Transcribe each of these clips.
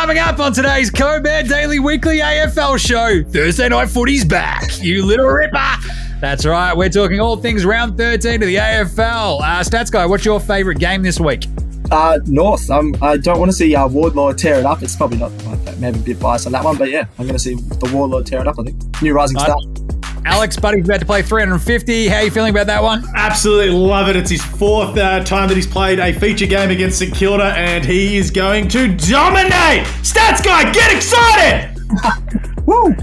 Coming up on today's CODE Bet Daily Weekly AFL Show, Thursday Night Footy's back, you little ripper. That's right, we're talking all things round 13 of the AFL. Stats Guy, what's your favourite game this week? North. I don't want to see Wardlaw tear it up. It's probably not, maybe a bit biased on that one, but yeah, I'm going to see the Wardlaw tear it up, I think. New rising star. Alex, buddy's about to play 350. How are you feeling about that one? Absolutely love it. It's his fourth time that he's played a feature game against St Kilda, and he is going to dominate. Stats Guy, get excited! Woo!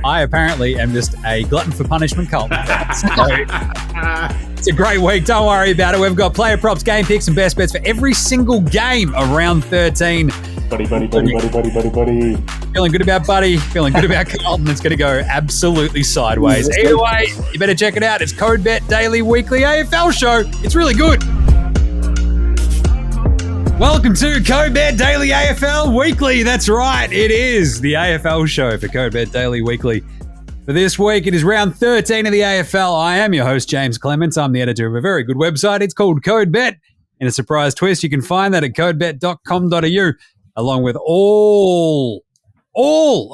I apparently am just a glutton for punishment, Carlton. So, it's a great week. Don't worry about it. We've got player props, game picks, and best bets for every single game around 13. Buddy. Feeling good about Buddy. Feeling good about Carlton. It's going to go absolutely sideways. Either way, you better check it out. It's CODE Bet Daily Weekly AFL Show. It's really good. Welcome to CODE Bet Daily AFL Weekly. That's right. It is the AFL Show for CODE Bet Daily Weekly. For this week, it is round 13 of the AFL. I am your host, Jaymz Clements. I'm the editor of a very good website. It's called CODE Bet. In a surprise twist, you can find that at codebet.com.au, along with all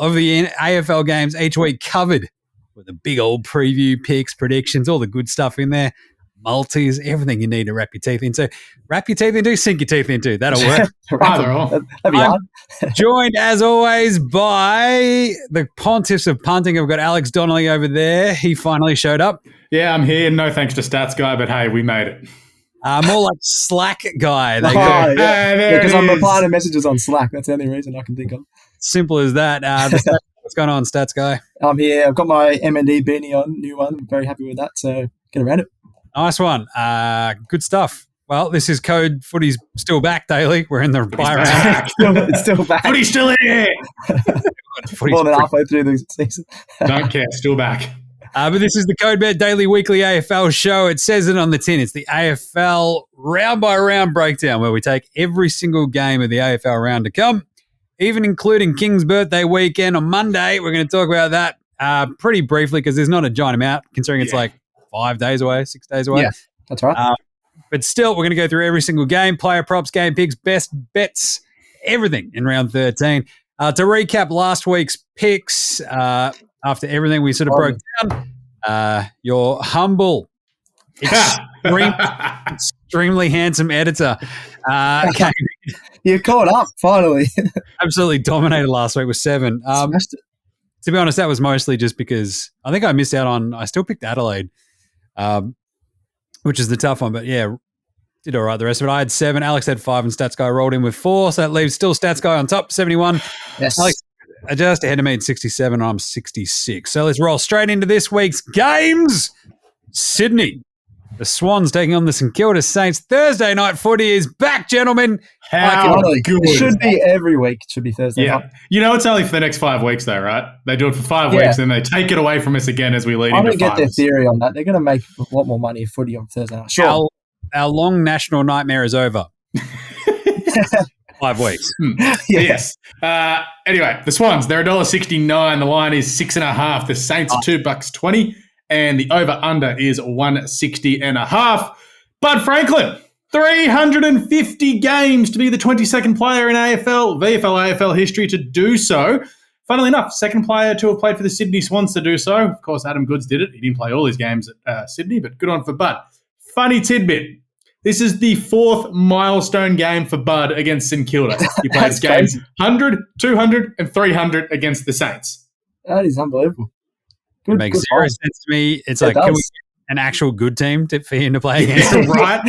of the AFL games each week covered with a big old preview, picks, predictions, all the good stuff in there. Multis, everything you need to wrap your teeth into. Wrap your teeth into, sink your teeth into. That'll work. That'd be hard. Joined, as always, by the pontiffs of punting. I've got Alex Donnelly over there. He finally showed up. Yeah, I'm here. No thanks to Stats Guy, but hey, we made it. More like Slack guy. Because I'm replying to messages on Slack. That's the only reason I can think of. Simple as that. What's going on, Stats Guy? I'm here. I've got my M&D beanie on, new one. I'm very happy with that, so get around it. Nice one. Good stuff. Well, this is CODE Footy's still back daily. We're in the bye round. It's still back. Footy's still here. More than halfway through the season. Don't care. Still back. But this is the CODE Bet Daily Weekly AFL Show. It says it on the tin. It's the AFL round by round breakdown where we take every single game of the AFL round to come, even including King's birthday weekend on Monday. We're going to talk about that pretty briefly because there's not a giant amount considering it's like 5 days away, 6 days away. Yeah, that's right. But still, we're going to go through every single game, player props, game picks, best bets, everything in round 13. To recap last week's picks, after everything we sort of broke down, your humble, extremely handsome editor You caught up, finally. absolutely dominated last week with 7. To be honest, that was mostly just because I think I missed out on – I still picked Adelaide, which is the tough one. But, yeah, did all right the rest of it. I had 7. Alex had 5 and Stats Guy rolled in with 4. So that leaves still Stats Guy on top, 71. Yes. Alex just ahead of me at 67. I'm 66. So let's roll straight into this week's games. Sydney. The Swans taking on the St Kilda Saints. Thursday night footy is back, gentlemen. How good. It should be every week. It should be Thursday night. You know it's only for the next 5 weeks though, right? They do it for 5 weeks and they take it away from us again as we lead into finals. I don't get their theory on that. They're going to make a lot more money if footy on Thursday night. Sure. Our long national nightmare is over. 5 weeks. Yes. Anyway, the Swans, they're $1.69. The line is 6.5. The Saints are $2.20. And the over-under is 160.5. Bud Franklin, 350 games to be the 22nd player in VFL history to do so. Funnily enough, second player to have played for the Sydney Swans to do so. Of course, Adam Goodes did it. He didn't play all his games at Sydney, but good on for Bud. Funny tidbit. This is the 4th milestone game for Bud against St Kilda. He plays games 100, 200, and 300 against the Saints. That is unbelievable. It makes zero sense to me. It's like, can we get an actual good team for him to play against? Right?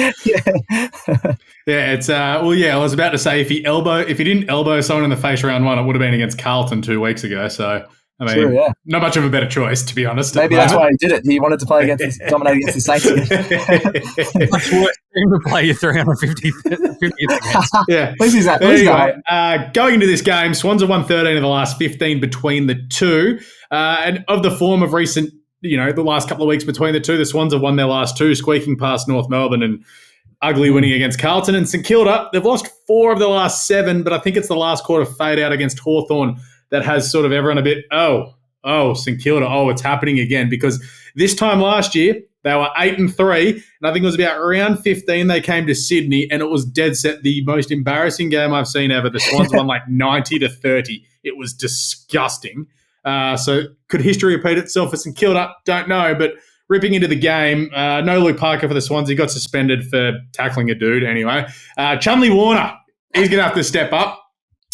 It's I was about to say if he didn't elbow someone in the face round 1, it would have been against Carlton 2 weeks ago. So I mean, not much of a better choice, to be honest. Maybe that's why he did it. He wanted to play dominate against the Saints again. Much worse team to play your 350 against. Yeah. At least he's that. Anyway, going into this game, Swans have won 13 of the last 15 between the two. And of the form of recent, the last couple of weeks between the two, the Swans have won their last 2, squeaking past North Melbourne and ugly winning against Carlton. And St Kilda, they've lost 4 of the last 7, but I think it's the last quarter fade out against Hawthorn that has sort of everyone a bit, St Kilda, it's happening again, because this time last year they were 8-3, and I think it was about round 15 they came to Sydney, and it was dead set the most embarrassing game I've seen ever. The Swans won like 90-30. It was disgusting. So could history repeat itself for St Kilda? Don't know, but ripping into the game, no Luke Parker for the Swans. He got suspended for tackling a dude anyway. Chumley Warner, he's going to have to step up.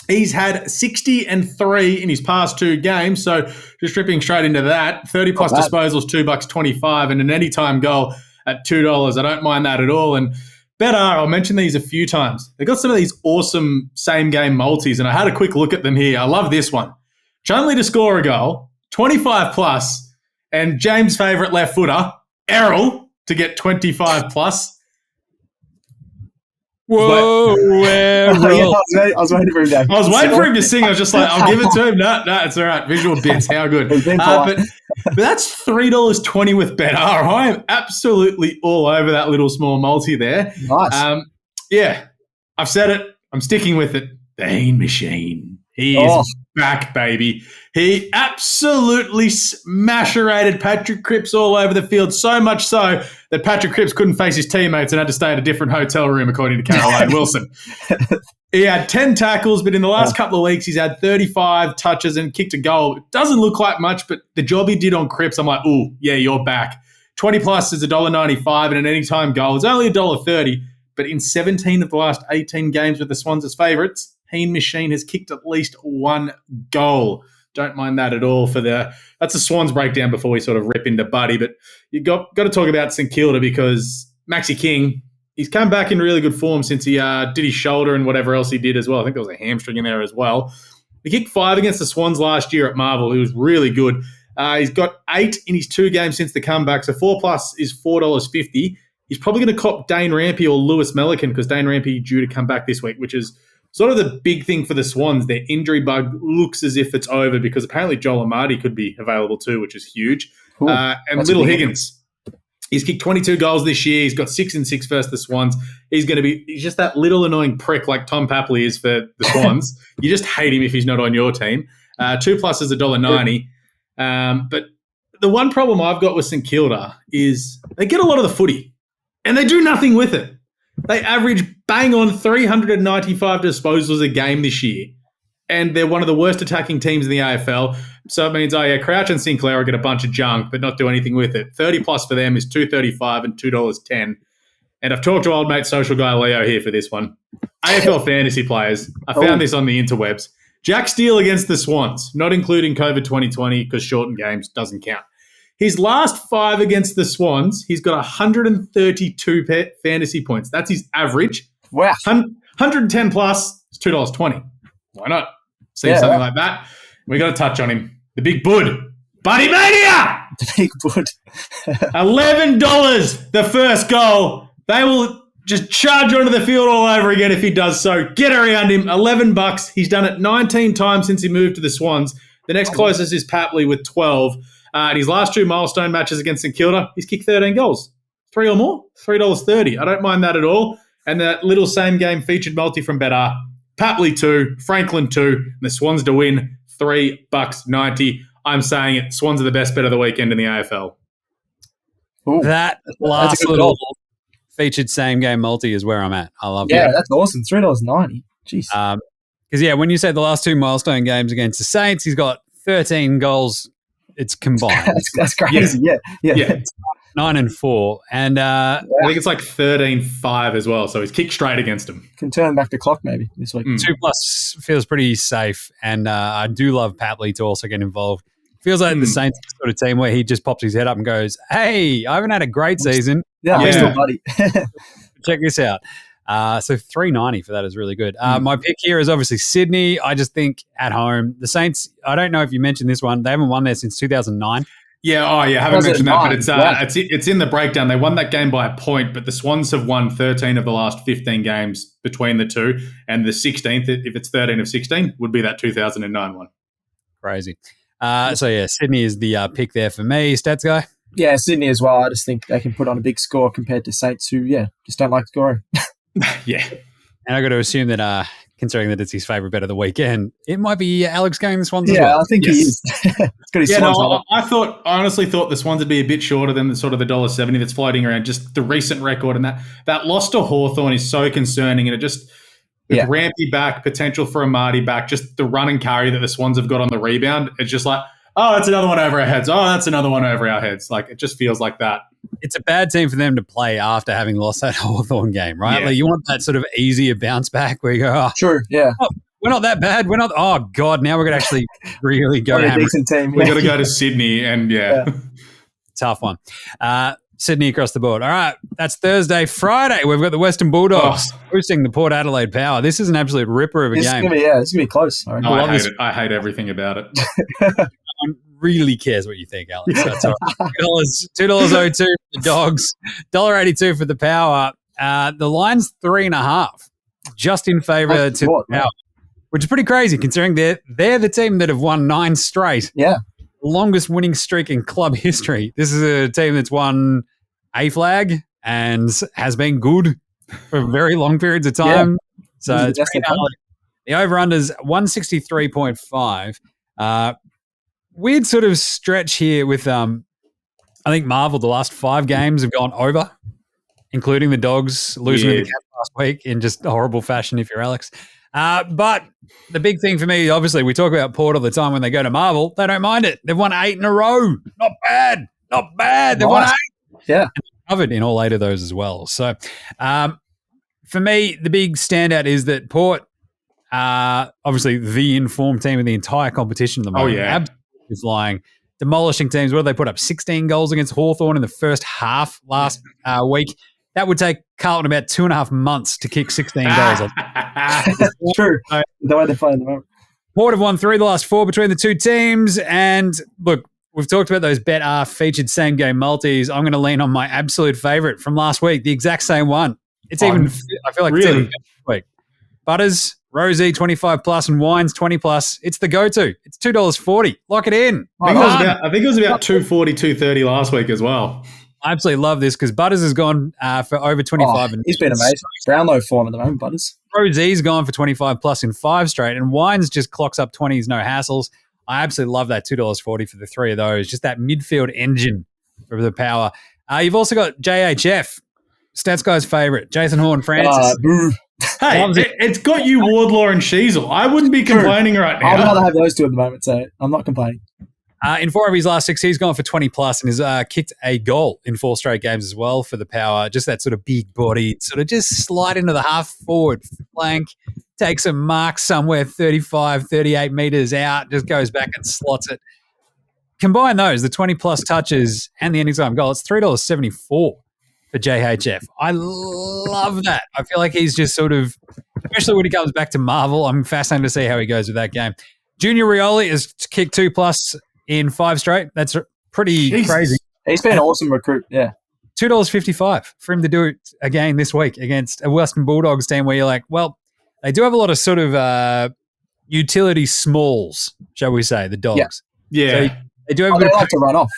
He's had 60-3 in his past 2 games, so just ripping straight into that. 30-plus disposals, $2.25, and an anytime goal at $2. I don't mind that at all. And Bet I'll mention these a few times. They've got some of these awesome same-game multis, and I had a quick look at them here. I love this one. Chumley to score a goal, 25-plus, and James' favourite left footer, Errol, to get 25-plus. Whoa, Errol. I was waiting for him to. I was waiting for him to sing. I was just like, I'll give it to him. No, it's all right. Visual bits. How good. But that's $3.20 with Bet I am absolutely all over that little small multi there. Nice. Yeah, I've said it. I'm sticking with it. The Heen Machine. He is back, baby. He absolutely smasherated Patrick Cripps all over the field, so much so that Patrick Cripps couldn't face his teammates and had to stay at a different hotel room, according to Caroline Wilson. He had 10 tackles, but in the last couple of weeks, he's had 35 touches and kicked a goal. It doesn't look like much, but the job he did on Cripps, I'm like, ooh, yeah, you're back. 20-plus is $1.95, and an anytime goal is only $1.30, but in 17 of the last 18 games with the Swans as favourites, Heen Machine has kicked at least 1 goal. Don't mind that at all. That's a Swans breakdown before we sort of rip into Buddy. But you got to talk about St Kilda, because Maxi King, he's come back in really good form since he did his shoulder and whatever else he did as well. I think there was a hamstring in there as well. He kicked 5 against the Swans last year at Marvel. He was really good. He's got 8 in his 2 games since the comeback. So 4+ is $4.50. He's probably going to cop Dane Rampy or Lewis Melican, because Dane Rampy due to come back this week, which is sort of the big thing for the Swans. Their injury bug looks as if it's over, because apparently Joel Amadi could be available too, which is huge. Cool. And Little Higgins, he's kicked 22 goals this year. He's got 6-6 versus the Swans. He's just that little annoying prick like Tom Papley is for the Swans. You just hate him if he's not on your team. 2+ is $1.90. But the one problem I've got with St Kilda is they get a lot of the footy and they do nothing with it. They average bang on 395 disposals a game this year, and they're one of the worst attacking teams in the AFL. So it means, Crouch and Sinclair will get a bunch of junk but not do anything with it. 30+ for them is $2.35 and $2.10. And I've talked to old mate social guy Leo here for this one. AFL fantasy players. I found this on the interwebs. Jack Steele against the Swans, not including COVID 2020 because shortened games doesn't count. His last 5 against the Swans, he's got 132 fantasy points. That's his average. Wow. 110 plus is $2.20. Why not? See something like that. We got to touch on him. The big bud. Buddy Mania! The big bud. $11 the first goal. They will just charge onto the field all over again if he does so. Get around him. $11. He's done it 19 times since he moved to the Swans. The next closest is Papley with 12. In his last 2 milestone matches against St Kilda, he's kicked 13 goals. 3 or more, $3.30. I don't mind that at all. And that little same game featured multi from Bet Papley 2, Franklin 2, and the Swans to win $3.90. I'm saying it. Swans are the best bet of the weekend in the AFL. Ooh, that last little featured same game multi is where I'm at. I love that. Yeah, that's awesome. $3.90. Jeez. Because, when you say the last 2 milestone games against the Saints, he's got 13 goals. It's combined. That's crazy. Yeah. 9 and 4. And I think it's like 13-5 as well. So he's kicked straight against him. Can turn back the clock maybe this week. 2+ feels pretty safe. And I do love Papley to also get involved. Feels like the Saints sort of team where he just pops his head up and goes, hey, I haven't had a great season. We're still buddy. Check this out. So $3.90 for that is really good. My pick here is obviously Sydney. I just think at home, the Saints, I don't know if you mentioned this one. They haven't won there since 2009. Yeah, I haven't mentioned that, but it's in the breakdown. They won that game by a point, but the Swans have won 13 of the last 15 games between the two, and the 16th, if it's 13 of 16, would be that 2009 one. Crazy. Sydney is the pick there for me. Stats guy? Yeah, Sydney as well. I just think they can put on a big score compared to Saints who, just don't like scoring. Yeah. And I got to assume that considering that it's his favourite bet of the weekend. It might be Alex going the Swans as Yeah, well. I think he is. It's got his Swans on. I honestly thought the Swans would be a bit shorter than the sort of the $1.70 that's floating around. Just the recent record, and that loss to Hawthorn is so concerning, and it just with Rampy back, potential for a Marty back, just the run and carry that the Swans have got on the rebound. It's just like, oh, that's another one over our heads. Oh, that's another one over our heads. Like, it just feels like that. It's a bad team for them to play after having lost that Hawthorn game, right? Yeah. Like, you want that sort of easier bounce back where you go, True, yeah. Oh, we're not that bad. We're not, oh, God, now we're going to actually really go We're a hammer. decent team. We got to go to Sydney and, Tough one. Sydney across the board. All right, that's Thursday. Friday, we've got the Western Bulldogs hosting the Port Adelaide Power. This is an absolute ripper of a game. It's going to be close. I reckon. I hate it. I hate everything about it. No one really cares what you think, Alex. That's all right. $2.02 for the Dogs, $1.82 for the Power. The line's 3.5, just in favour to the Power, which is pretty crazy considering they're the team that have won 9 straight. Yeah. Longest winning streak in club history. This is a team that's won a flag and has been good for very long periods of time. Yeah. So it's the over-under's 163.5. Weird sort of stretch here with, I think Marvel, the last 5 games have gone over, including the Dogs losing to the Cats last week in just horrible fashion if you're Alex. But the big thing for me, obviously, we talk about Port all the time when they go to Marvel. They don't mind it. They've won 8 in a row. Not bad. Not bad. They've won 8. Yeah. And covered in all 8 of those as well. So for me, the big standout is that Port, obviously the informed team in the entire competition at the moment. Absolutely flying. Demolishing teams. What did they put up? 16 goals against Hawthorn in the first half last week. That would take Carlton about 2.5 months to kick 16 goals. It's true. The way they're playing at the moment. Port have won 3 of the last 4 between the two teams. And look, we've talked about those Bet AFL featured same game multis. I'm going to lean on my absolute favourite from last week, the exact same one. It's I feel like it's even better this week. Butters, Rosie 25 plus and Wines 20 plus. It's the go-to. It's $2.40. Lock it in. I think it was about $2.40, $2.30 last week as well. I absolutely love this because Butters has gone for over 25. He's been amazing. Brownlow form at the moment, Butters. Rosie's gone for 25 plus in 5 straight, and Wines just clocks up 20s, no hassles. I absolutely love that $2.40 for the 3 of those. Just that midfield engine for the Power. You've also got JHF, Stats Guy's favourite, Jason Horn-Francis. Hey, it's got you Wardlaw and Sheasel. I wouldn't be complaining right now. I'd rather have those two at the moment, so I'm not complaining. In 4 of his last 6, he's gone for 20 plus and has kicked a goal in 4 straight games as well for the Power. Just that sort of big body, sort of just slide into the half forward flank, takes a mark somewhere 35, 38 metres out, just goes back and slots it. Combine those, the 20 plus touches and the anytime goal, it's $3.74 for JHF. I love that. I feel like he's just sort of, especially when he comes back to Marvel, I'm fascinated to see how he goes with that game. Junior Rioli has kicked 2 plus in 5 straight. That's pretty crazy. He's been an awesome recruit, yeah. $2.55 for him to do it again this week against a Western Bulldogs team where you're like, well, they do have a lot of sort of utility smalls, shall we say, the Dogs. Yeah. So they do have a bit they of like to run off.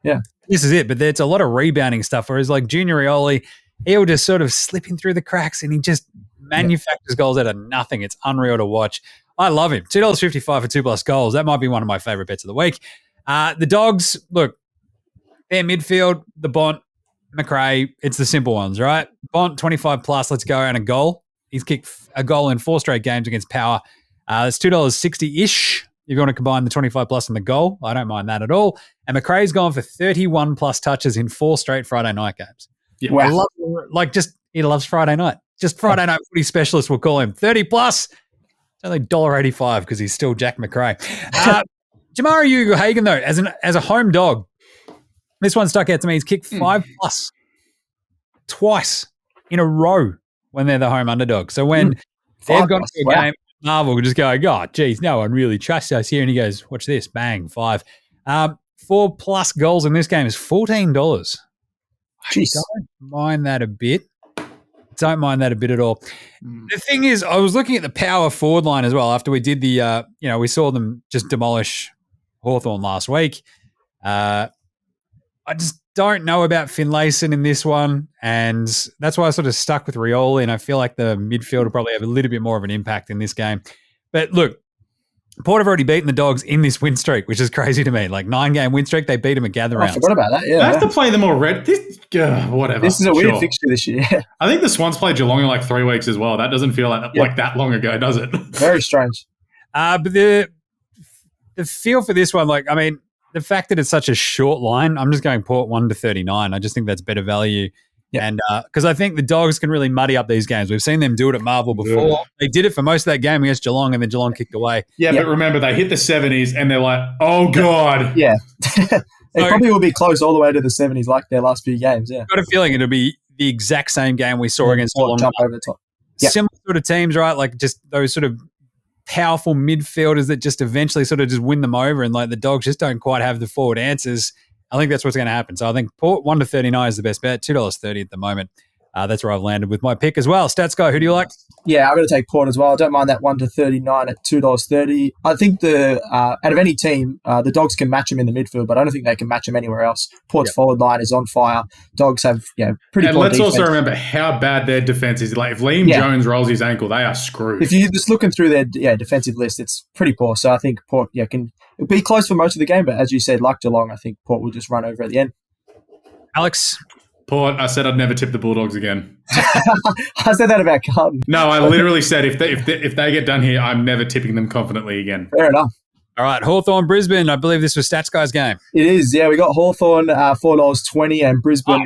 Yeah. This is it, but there's a lot of rebounding stuff, whereas like Junior Rioli, he'll just sort of slip in through the cracks and he just manufactures goals out of nothing. It's unreal to watch. I love him. $2.55 for 2 plus goals. That might be one of my favourite bets of the week. The Dogs, look, their midfield, the Bont, McRae, it's the simple ones, right? Bont, 25 plus, let's go, and a goal. He's kicked a goal in 4 straight games against Power. That's $2.60-ish if you want to combine the 25 plus and the goal. I don't mind that at all. And McRae's gone for 31 plus touches in 4 straight Friday night games. Yeah. Wow. He loves Friday night. Just Friday night footy specialist, we'll call him. 30 plus. It's only $1.85 because he's still Jack McRae. Jamari Ugle-Hagan, though, as a home dog, this one stuck out to me. He's kicked 5 plus twice in a row when they're the home underdog. So when they've gone to a game, Marvel will just go, oh, geez, no one really trusts us here. And he goes, watch this, bang, 5. 4 plus goals in this game is $14. Jeez. I don't mind that a bit. Don't mind that a bit at all. The thing is, I was looking at the Power forward line as well after we did the, we saw them just demolish Hawthorn last week. I just don't know about Finlayson in this one, and that's why I sort of stuck with Rioli, and I feel like the midfield will probably have a little bit more of an impact in this game. But look, Port have already beaten the Dogs in this win streak, which is crazy to me. Like 9-game win streak, they beat them at gather rounds. I forgot about that. Yeah, They have to play them already. Whatever. This is a weird fixture this year. I think the Swans played Geelong in like 3 weeks as well. That doesn't feel like that long ago, does it? Very strange. But the feel for this one, like, I mean, the fact that it's such a short line, I'm just going Port 1-39. I just think that's better value. Yeah. And because I think the Dogs can really muddy up these games. We've seen them do it at Marvel before. Yeah. They did it for most of that game against Geelong, and then Geelong kicked away. Yeah, but remember, they hit the 70s, and they're like, oh, God. Yeah. It probably will be close all the way to the 70s like their last few games, yeah. I've got a feeling it'll be the exact same game we saw against Geelong. Jump over the top. Yep. Similar sort of teams, right? Like just those sort of powerful midfielders that just eventually sort of just win them over, and like the Dogs just don't quite have the forward answers. I think that's what's going to happen. So I think Port 1-39 is the best bet, $2.30 at the moment. That's where I've landed with my pick as well. Stats guy, who do you like? Yeah, I'm going to take Port as well. I don't mind that 1-39 at $2.30. I think out of any team, the Dogs can match them in the midfield, but I don't think they can match them anywhere else. Port's forward line is on fire. Dogs have pretty and poor let's defense. Also remember how bad their defense is. Like if Liam Jones rolls his ankle, they are screwed. If you're just looking through their defensive list, it's pretty poor. So I think Port can be close for most of the game, but as you said, like Geelong, I think Port will just run over at the end. Alex? Port, I said I'd never tip the Bulldogs again. I said that about Carlton. No, I literally said if they get done here, I'm never tipping them confidently again. Fair enough. All right, Hawthorn, Brisbane. I believe this was Stats Guy's game. It is, yeah. We got Hawthorn $4.20 and Brisbane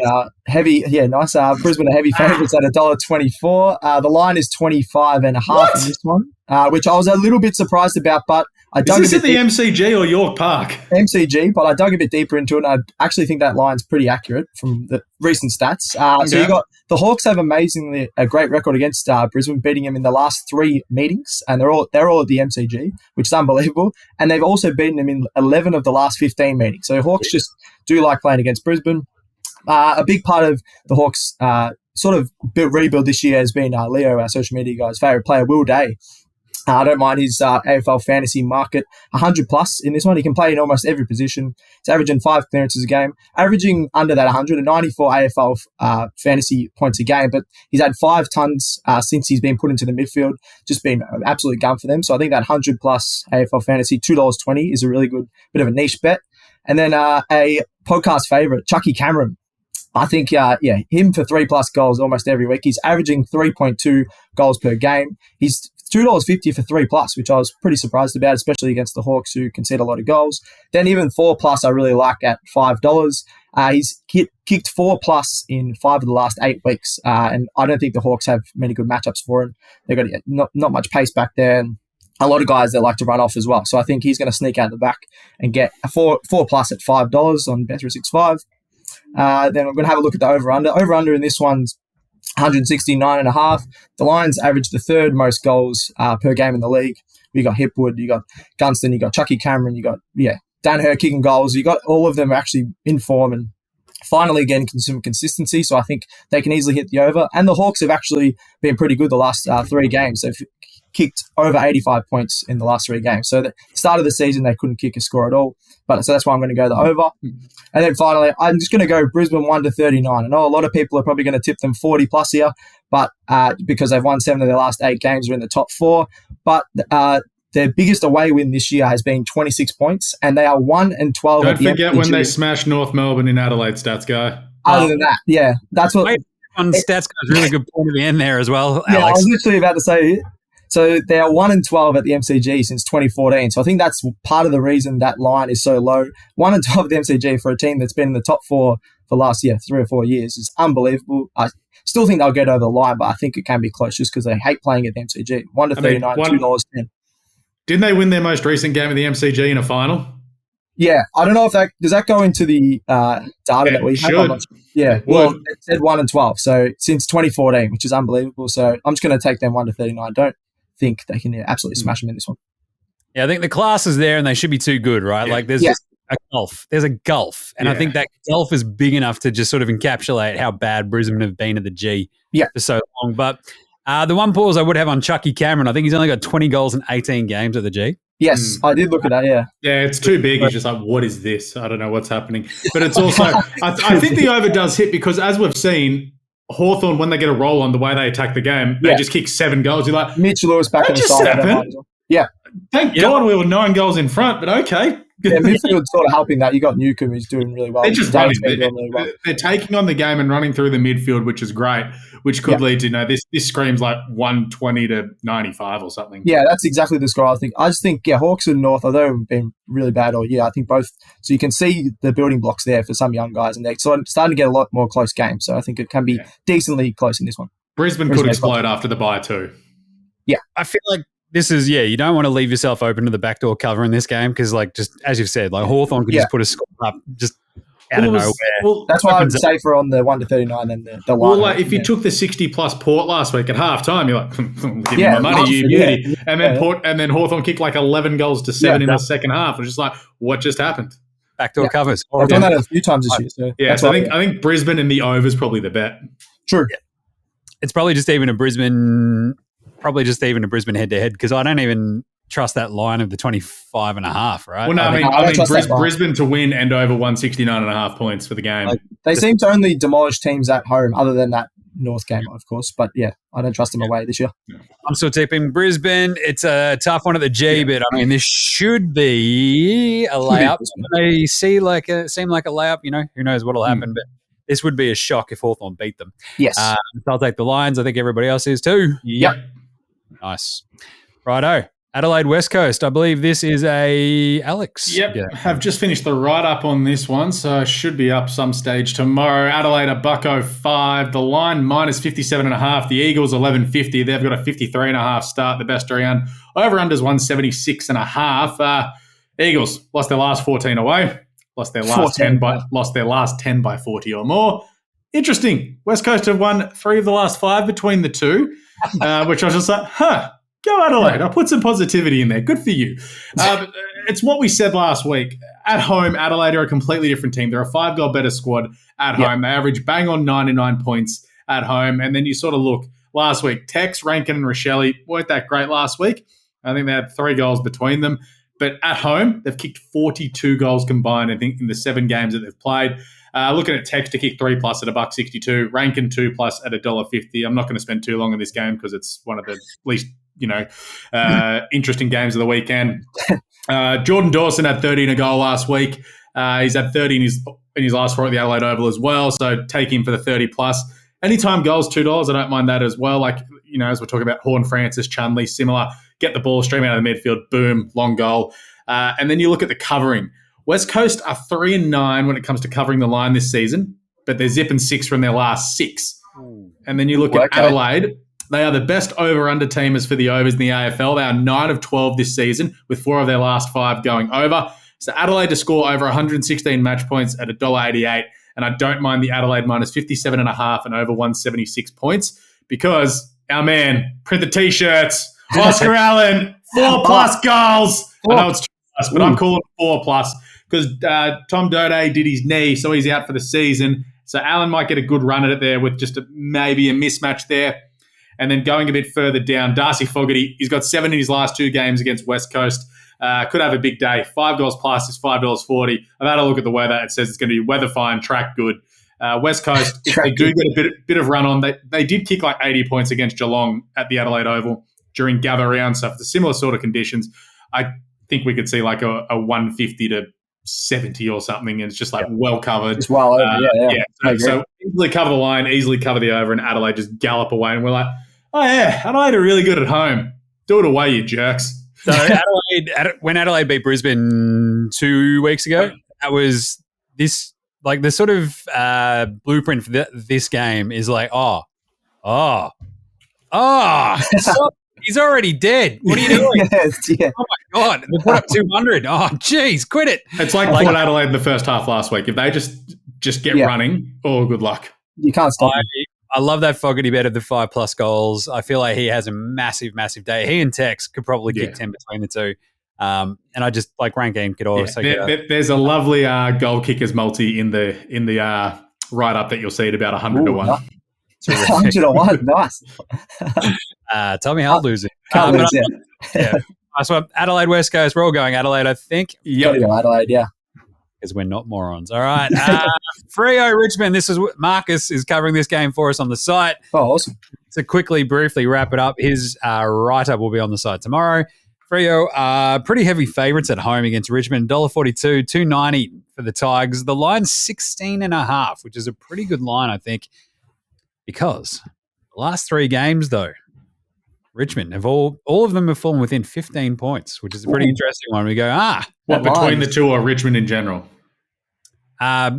heavy. Yeah, nice. Brisbane are heavy favourites at $1.24. The line is 25.5 in this one, which I was a little bit surprised about, but I dug is this at the MCG or York Park? MCG, but I dug a bit deeper into it, and I actually think that line's pretty accurate from the recent stats. So you got the Hawks have amazingly a great record against Brisbane, beating them in the last 3 meetings, and they're all at the MCG, which is unbelievable. And they've also beaten them in 11 of the last 15 meetings. So Hawks just do like playing against Brisbane. A big part of the Hawks' sort of rebuild this year has been Leo, our social media guy's favourite player, Will Day. I don't mind his AFL Fantasy market, 100 plus in this one. He can play in almost every position. He's averaging 5 clearances a game, averaging under that 194 AFL Fantasy points a game. But he's had 5 tons since he's been put into the midfield, just been an absolute gun for them. So I think that 100 plus AFL Fantasy, $2.20 is a really good bit of a niche bet. And then a podcast favourite, Chucky Cameron. I think, him for 3+ goals almost every week. He's averaging 3.2 goals per game. He's $2.50 for 3+, which I was pretty surprised about, especially against the Hawks who concede a lot of goals. Then even 4+ I really like at $5. He's kicked 4+ in 5 of the last 8 weeks, and I don't think the Hawks have many good matchups for him. They've got not much pace back there, and a lot of guys that like to run off as well. So I think he's going to sneak out the back and get a 4+ at $5 on Bet365. Then we're going to have a look at the over-under. Over-under in this one's 169.5. The Lions average the 3rd most goals per game in the league. You got Hipwood, you got Gunston, you got Chucky Cameron, you got Danaher kicking goals. You got all of them actually in form and finally getting some consistency. So I think they can easily hit the over. And the Hawks have actually been pretty good the last 3 games. They've kicked over 85 points in the last 3 games. So the start of the season they couldn't kick a score at all. So that's why I'm going to go the over. And then finally, I'm just going to go Brisbane 1-39. I know a lot of people are probably going to tip them 40+ here, but because they've won 7 of their last 8 games, are in the top 4. But their biggest away win this year has been 26 points, and they are 1-12. Don't forget when they smashed North Melbourne in Adelaide, Stats Guy. Other than that, yeah, that's what. On Stats Guy's really good point at the end there as well, Alex. Yeah, I was literally about to say. So they are 1-12 at the MCG since 2014. So I think that's part of the reason that line is so low. 1-12 at the MCG for a team that's been in the top 4 for the last 3 or 4 years is unbelievable. I still think they'll get over the line, but I think it can be close just because they hate playing at the MCG. 1-39, $2.10. Didn't they win their most recent game at the MCG in a final? Yeah, I don't know if does that go into the data that we have? Yeah, well, it said 1-12, so since 2014, which is unbelievable. So I'm just going to take them 1-39. Don't think they can absolutely smash them in this one. Yeah, I think the class is there and they should be too good, right? Yeah. Like there's just a gulf. There's a gulf. And I think that gulf is big enough to just sort of encapsulate how bad Brisbane have been at the G for so long. But the one pause I would have on Chucky Cameron, I think he's only got 20 goals in 18 games at the G. Yes, I did look at that, yeah. Yeah, it's too big. It's just like, what is this? I don't know what's happening. But it's also, I think the over does hit because as we've seen, Hawthorn, when they get a roll on the way they attack the game, they just kick 7 goals. You're like, Mitch Lewis back on the side. Yeah. Thank God we were 9 goals in front, but okay. Yeah, midfield's sort of helping that. You got Newcomb who's doing really well. They're just running. They're taking on the game and running through the midfield, which is great, which could lead to, this screams like 120 to 95 or something. Yeah, that's exactly the score I think. I just think, Hawks and North, although have been really bad all year, I think both, so you can see the building blocks there for some young guys, and they're starting to get a lot more close games. So I think it can be decently close in this one. Brisbane could explode after the bye too. Yeah. I feel like this is, you don't want to leave yourself open to the backdoor cover in this game because, just as you've said, Hawthorn could just put a score up just out of nowhere. Well, that's why I would safer on the 1 to 39 than the line. Well, if you took the 60-plus Port last week at halftime, you're like, give me my money, you beauty. And then Hawthorn kicked 11 goals to 7 in the second half. It was just like, what just happened? Backdoor covers. I've done that a few times this year. So I think Brisbane in the over is probably the bet. True. Yeah. It's probably just even a Brisbane head-to-head because I don't even trust that line of the 25.5, right? Well, no, I mean Brisbane to win and over 169.5 points for the game. They seem to only demolish teams at home other than that North game, of course. But, I don't trust them away this year. I'm still tipping Brisbane. It's a tough one at the G, but, this should be a layup. They seem like a layup, who knows what will happen, but this would be a shock if Hawthorn beat them. Yes. So I'll take the Lions. I think everybody else is too. Yep. Nice. Righto. Adelaide West Coast. I believe this is a Alex. Yep. Have just finished the write-up on this one, so should be up some stage tomorrow. Adelaide a $1.05. The line minus 57.5. The Eagles 11.50. They've got a 53.5 start. The best around. Over-unders 176.5. Eagles lost their last 14 away. Lost their last 10 by 40 or more. Interesting. West Coast have won 3 of the last 5 between the two, which I was just like, go Adelaide. I'll put some positivity in there. Good for you. It's what we said last week. At home, Adelaide are a completely different team. They're a 5-goal better squad at home. They average bang on 99 points at home. And then you sort of look last week. Tex, Rankin and Rochelle weren't that great last week. I think they had 3 goals between them. But at home, they've kicked 42 goals combined, I think, in the 7 games that they've played. Looking at Tex to kick 3+ at $1.62, Rankin 2+ at $1.50. I'm not going to spend too long on this game because it's one of the least, interesting games of the weekend. Jordan Dawson had 30 in a goal last week. He's had 30 in his last 4 at the Adelaide Oval as well. So take him for the 30+. Anytime goals, $2. I don't mind that as well. As we're talking about Horn, Francis, Chunley, similar. Get the ball stream out of the midfield, boom, long goal. And then you look at the covering. West Coast are 3-9 when it comes to covering the line this season, but they're zipping 6 from their last 6. And then you look at Adelaide. They are the best over-under teamers for the overs in the AFL. They are 9 of 12 this season, with 4 of their last 5 going over. So Adelaide to score over 116 match points at $1.88, and I don't mind the Adelaide minus 57.5 and over 176 points because our man, print the T-shirts, Oscar Allen, 4+ goals. I know it's 2+, but I'm calling 4+ because Tom Doedee did his knee, so he's out for the season. So Allen might get a good run at it there with just maybe a mismatch there. And then going a bit further down, Darcy Fogarty, he's got 7 in his last 2 games against West Coast. Could have a big day. 5 goals plus is $5.40. I've had a look at the weather. It says it's going to be weather fine, track good. West Coast, if they do get a bit of run on, they did kick 80 points against Geelong at the Adelaide Oval during gather round. So for the similar sort of conditions, I think we could see a 150 to 70 or something, and it's just well covered. It's well over, So easily cover the line, easily cover the over, and Adelaide just gallop away. And we're like, oh yeah, Adelaide are really good at home. Do it away, you jerks. So when Adelaide beat Brisbane 2 weeks ago, that was this the sort of blueprint for this game is he's already dead. What are you doing? Oh my God, they put up 200. Oh geez, quit it. It's like Port Adelaide in the first half last week. If they just get running, good luck. You can't stop him. I love that Fogarty bet of the 5+ goals. I feel like he has a massive, massive day. He and Tex could probably kick 10 between the two. And I just Rankin could also get there's a lovely goal kickers multi in the write-up that you'll see at about 100 to 1. 100 to 1, nice. Tommy Hull losing. So Adelaide West Coast. We're all going Adelaide, I think. Gotta go Adelaide, yeah. Because we're not morons. All right. Freo Richmond. This is Marcus is covering this game for us on the site. Oh, awesome. To briefly wrap it up, his write-up will be on the site tomorrow. Freo pretty heavy favourites at home against Richmond. $1.42, $2.90 for the Tigers. The line's 16.5, which is a pretty good line, I think, because the last 3 games, though, Richmond have all of them have fallen within 15 points, which is a pretty interesting one. We go, what between the two or Richmond in general?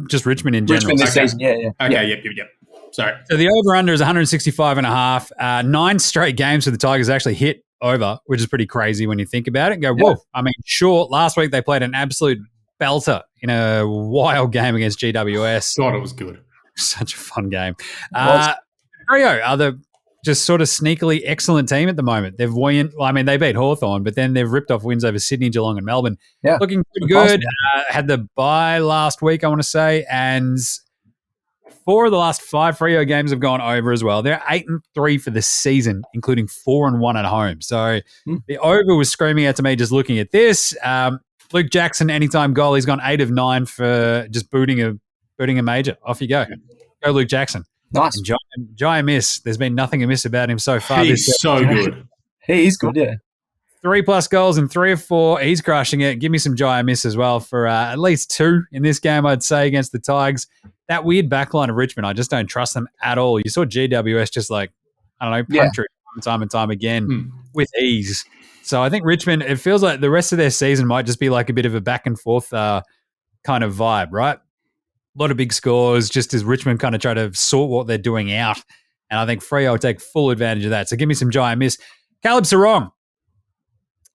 Just Richmond in general. Richmond this season, yeah. Okay, yep. Sorry. So the over-under is 165.5. 9 straight games for the Tigers actually hit over, which is pretty crazy when you think about it. Go, whoa. I mean, sure, last week they played an absolute belter in a wild game against GWS. God, it was good. Such a fun game. Freo are the just sort of sneakily excellent team at the moment. They've won. Well, I mean, they beat Hawthorn, but then they've ripped off wins over Sydney, Geelong, and Melbourne. Yeah, looking pretty good. Had the bye last week, I want to say, and 4 of the last 5 Freo games have gone over as well. They're 8-3 for the season, including 4-1 at home. So the over was screaming out to me just looking at this. Luke Jackson, anytime goal, he's gone 8 of 9 for just booting a major. Off you go. Go Luke Jackson. Nice. Jaymz. There's been nothing amiss about him so far. He's so good. He is good, yeah. 3+ goals in 3 of 4. He's crushing it. Give me some Jaymz as well for at least 2 in this game, I'd say, against the Tigers. That weird backline of Richmond, I just don't trust them at all. You saw GWS just punch it time and time again with ease. So I think Richmond, it feels like the rest of their season might just be like a bit of a back and forth kind of vibe, right? A lot of big scores, just as Richmond kind of try to sort what they're doing out. And I think Freo will take full advantage of that. So give me some Jaymz. Caleb Sarong,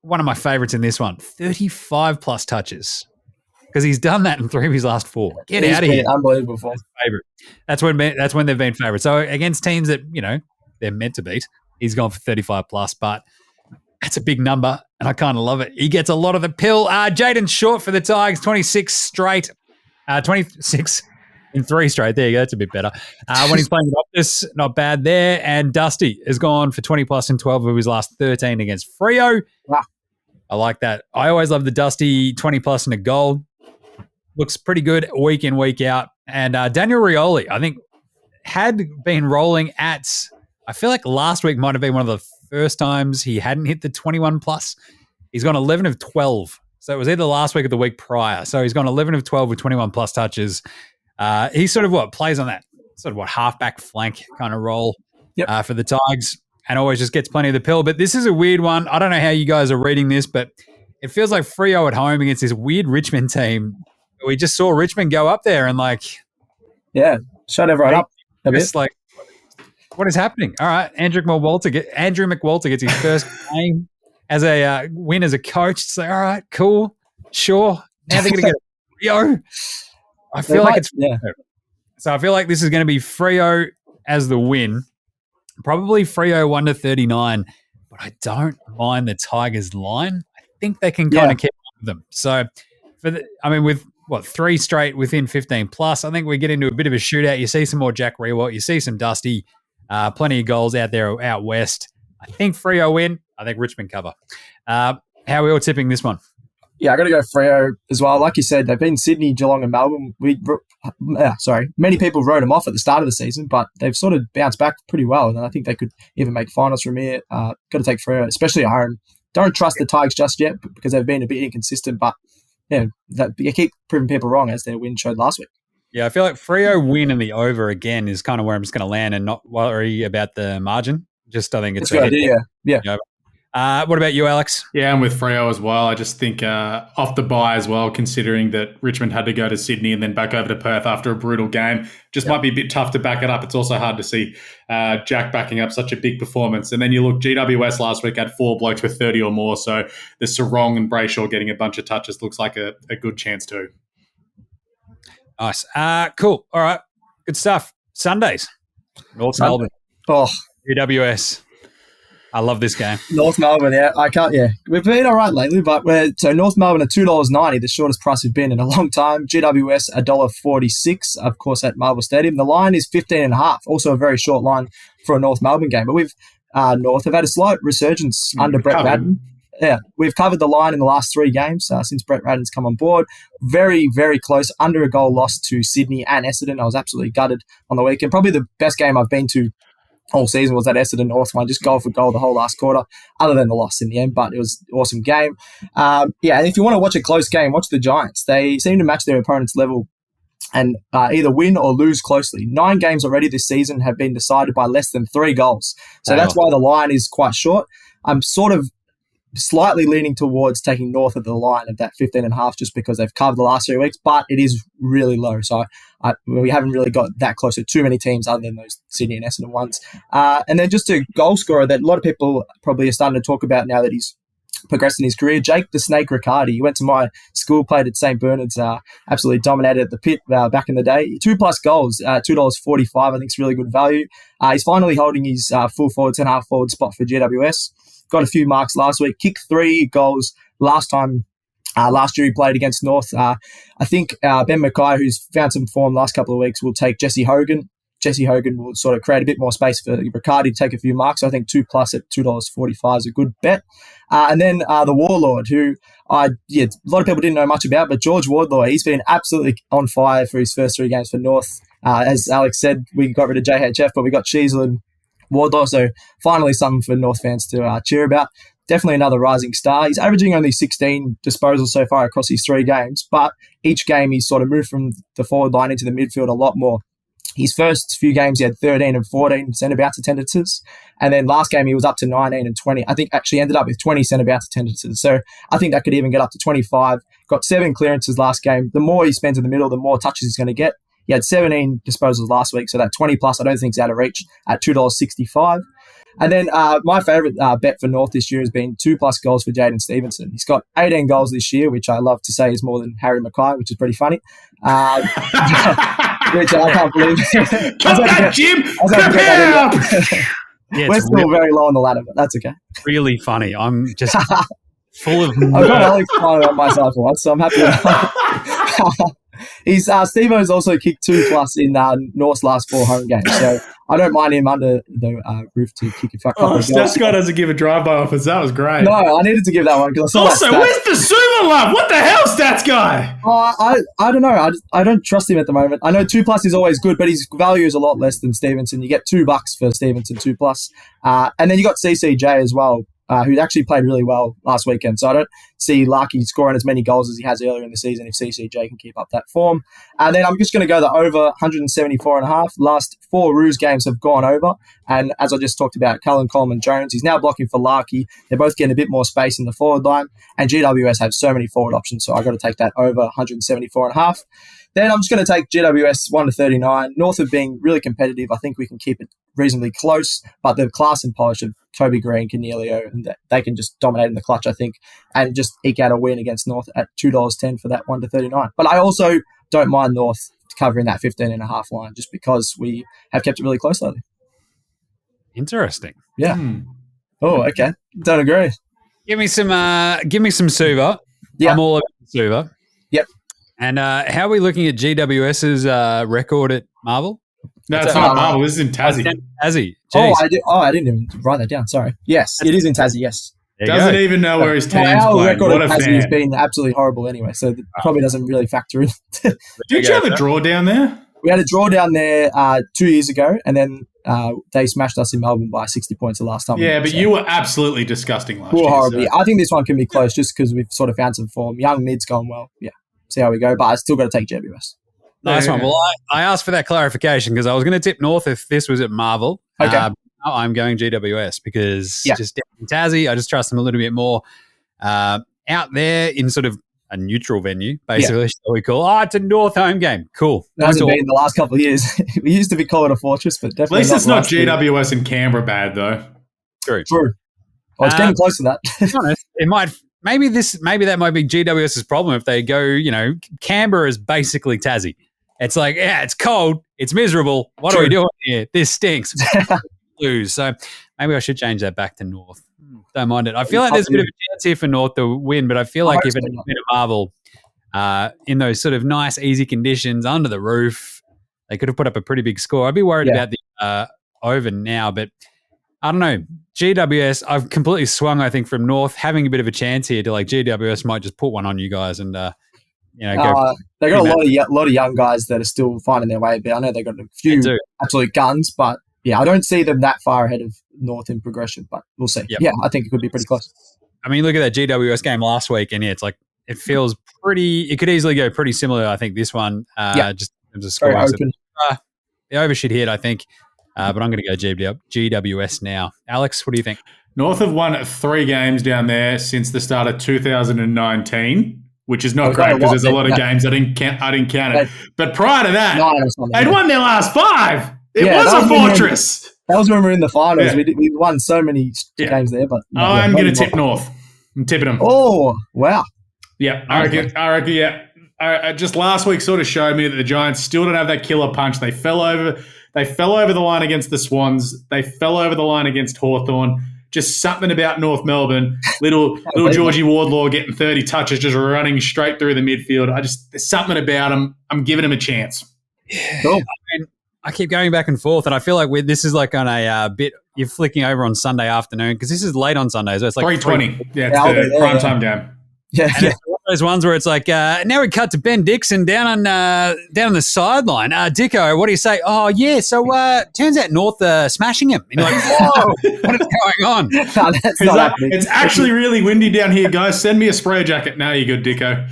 one of my favourites in this one, 35+ touches. Because he's done that in 3 of his last 4. Get out of here. Unbelievable. Favorite. That's when they've been favourites. So against teams that, they're meant to beat, he's gone for 35+, but that's a big number, and I kind of love it. He gets a lot of the pill. Jaden Short for the Tigers, 26 straight. 26 in 3 straight. There you go. That's a bit better. When he's playing with Optus, not bad there. And Dusty has gone for 20+ in 12 of his last 13 against Freo. Wow. I like that. I always love the Dusty 20+ in a goal. Looks pretty good week in, week out. And Daniel Rioli, I think, had been rolling at, I feel like last week might have been one of the first times he hadn't hit the 21+. He's gone 11 of 12. So it was either last week or the week prior. So he's gone 11 of 12 with 21+ touches. He sort of plays on that sort of halfback flank kind of role for the Tigers and always just gets plenty of the pill. But this is a weird one. I don't know how you guys are reading this, but it feels like Freo at home against this weird Richmond team. We just saw Richmond go up there and shut everyone up a bit. It's like, what is happening? All right, Andrew McWalter gets his first game as a win as a coach. It's like, all right, cool, sure. Now they're going to get a Freo. I feel like it's Freo. So I feel like this is going to be Freo as the win. Probably Freo 1-39, but I don't mind the Tigers line. I think they can kind of keep up with them. So with 3 straight within 15+, I think we get into a bit of a shootout. You see some more Jack Rewalt. You see some Dusty. Plenty of goals out there out west. I think Freo win. I think Richmond cover. How are we all tipping this one? Yeah, I got to go Freo as well. Like you said, they've been Sydney, Geelong and Melbourne. Many people wrote them off at the start of the season, but they've sort of bounced back pretty well, and I think they could even make finals from here. Got to take Freo, especially at home. Don't trust the Tigers just yet because they've been a bit inconsistent, but you keep proving people wrong as their win showed last week. Yeah, I feel like Freo win and the over again is kind of where I'm just going to land and not worry about the margin. Just I think it's a good idea. Yeah. What about you, Alex? Yeah, I'm with Freo as well. I just think off the bye as well, considering that Richmond had to go to Sydney and then back over to Perth after a brutal game, might be a bit tough to back it up. It's also hard to see Jack backing up such a big performance. And then you look, GWS last week had 4 blokes with 30 or more, so the Sarong and Brayshaw getting a bunch of touches looks like a good chance too. Nice. Cool. All right. Good stuff. Sundays. North Melbourne. Oh. GWS. I love this game. North Melbourne, we've been all right lately, but North Melbourne at $2.90, the shortest price we've been in a long time. GWS $1.46, of course, at Marvel Stadium. The line is 15.5, also a very short line for a North Melbourne game. But we've North have had a slight resurgence under Brett Madden. we've covered the line in the last 3 games since Brett Radden's come on board. Very, very close, under a goal lost to Sydney and Essendon. I was absolutely gutted on the weekend. Probably the best game I've been to all season was that Essendon North one, just goal for goal the whole last quarter, other than the loss in the end, but it was an awesome game. And if you want to watch a close game, watch the Giants. They seem to match their opponent's level and either win or lose closely. 9 games already this season have been decided by less than 3 goals. So that's why the line is quite short. I'm sort of slightly leaning towards taking North of the line of that 15.5 just because they've covered the last 3 weeks, but it is really low. So we haven't really got that close to too many teams other than those Sydney and Essendon ones. And then just a goal scorer that a lot of people probably are starting to talk about now that he's progressed in his career, Jake the Snake Riccardi. He went to my school, played at St. Bernard's, absolutely dominated at the pit back in the day. 2+ goals, $2.45, I think is really good value. He's finally holding his full forward, 10.5 forward spot for GWS. Got a few marks last week, kicked 3 goals last year he played against North. I think Ben Mackay, who's found some form last couple of weeks, will take Jesse Hogan. Jesse Hogan will sort of create a bit more space for Riccardi to take a few marks. I think 2+ at $2.45 is a good bet. And then the Warlord, who a lot of people didn't know much about, but George Wardlaw, he's been absolutely on fire for his first 3 games for North. As Alex said, we got rid of JHF, but we got Sheasel and Wardlaw, so finally something for North fans to cheer about. Definitely another rising star. He's averaging only 16 disposals so far across his 3 games, but each game he's sort of moved from the forward line into the midfield a lot more. His first few games, he had 13 and 14 centre-bounce attendances. And then last game, he was up to 19 and 20. I think actually ended up with 20 centre-bounce attendances. So I think that could even get up to 25. Got 7 clearances last game. The more he spends in the middle, the more touches he's going to get. He had 17 disposals last week, so that 20+ I don't think is out of reach at $2.65. And then my favourite bet for North this year has been 2+ goals for Jaden Stevenson. He's got 18 goals this year, which I love to say is more than Harry Mackay, which is pretty funny. Which I can't believe. Cut that, Jim! Prepare up! We're still very low on the ladder, but that's okay. Really funny. I'm just full of... I've got Alex finally on my side for once, so I'm happy. Steve-O's also kicked 2+ in North's last 4 home games, so I don't mind him under the roof to kick a couple of goals. Stats guy doesn't give a drive-by offers. That was great. No, I needed to give that one because I saw also, where's the Suva love? What the hell, Stats guy? I don't know. I don't trust him at the moment. I know 2+ is always good, but his value is a lot less than Stevenson. You get $2 for Stevenson 2+. And then you got CCJ as well, who actually played really well last weekend. So I don't see Larky scoring as many goals as he has earlier in the season if CCJ can keep up that form. And then I'm just going to go the over 174.5. Last 4 Roos games have gone over. And as I just talked about, Cullen, Coleman, Jones, he's now blocking for Larky. They're both getting a bit more space in the forward line. And GWS have so many forward options. So I've got to take that over 174.5. Then I'm just going to take GWS 1-39. North of being really competitive, I think we can keep it reasonably close, but the class and polish of Toby Green, Cornelio, and they can just dominate in the clutch, I think, and just eke out a win against North at $2.10 for that 1-39. But I also don't mind North covering that 15.5 line just because we have kept it really close lately. Interesting. Yeah. Oh, okay. Don't agree. Give me some Suva. Yeah. I'm all about Suva. Yep. And how are we looking at GWS's record at Marvel? No, it's not Marvel. This is in Tassie. Tassie. I didn't even write that down. Sorry. Yes, it is in Tassie, yes. Doesn't even know where his team's our playing. record What at a Tassie fan. has been absolutely horrible anyway, so it probably doesn't really factor in. Did you have a draw down there? We had a draw down there 2 years ago, and then they smashed us in Melbourne by 60 points the last time. Yeah, but you were absolutely disgusting last year. Horribly. So. I think this one can be close just because we've sort of found some form. Young mid's going well. Yeah, see how we go, but I still got to take GWS. Nice one. Well, I asked for that clarification because I was going to tip North if this was at Marvel. Okay. I'm going GWS because just down in Tassie, I just trust them a little bit more. Out there in sort of a neutral venue, basically, so we call. It's a North home game. Cool. It hasn't been in the last couple of years. We used to be called a fortress, but definitely at least it's not GWS year. and Canberra bad though. True. Well, it's getting close to that. To be honest, it might. Maybe that might be GWS's problem if they go. Canberra is basically Tassie. It's like, it's cold, it's miserable. What are we doing here? This stinks. Lose. So maybe I should change that back to North. Don't mind it. I feel like there's a bit of a chance here for North to win, but I feel like if it had been a Marvel in those sort of nice, easy conditions under the roof, they could have put up a pretty big score. I'd be worried about the over now, but I don't know. GWS, I've completely swung, I think, from North, having a bit of a chance here to like GWS might just put one on you guys and, go. They got a lot of young guys that are still finding their way. But I know they got a few absolute guns, but yeah, I don't see them that far ahead of North in progression, but we'll see. Yep. Yeah, I think it could be pretty close. I mean, look at that GWS game last week, and it's like it feels pretty. It could easily go pretty similar. I think this one, just in terms of scoring. Very open. The over should hit, I think, but I'm going to go GWS now. Alex, what do you think? North have won 3 games down there since the start of 2019. Which is not great because there's a lot of games I didn't count it. But prior to that, they'd won their last 5. It was a fortress. That was when we were in the finals. Yeah. We won so many games there. But I'm going to tip North. I'm tipping them. Oh, wow. Yeah, I reckon, yeah. Just last week sort of showed me that the Giants still don't have that killer punch. They fell over the line against the Swans. They fell over the line against Hawthorn. Just something about North Melbourne. Little Georgie Wardlaw getting 30 touches, just running straight through the midfield. There's something about him. I'm giving him a chance. Yeah. Cool. I keep going back and forth, and I feel like this is like on a bit. You're flicking over on Sunday afternoon because this is late on Sunday, so it's like 3:20. Yeah, it's the prime time game. Yeah, and it's one of those ones where it's like now we cut to Ben Dixon down on the sideline. Dicko, what do you say? Oh yeah, so turns out North smashing him. And you're like, whoa, what is going on? No, that's not happening. It's actually really windy down here, guys. Send me a spray jacket. Now you're good, Dicko.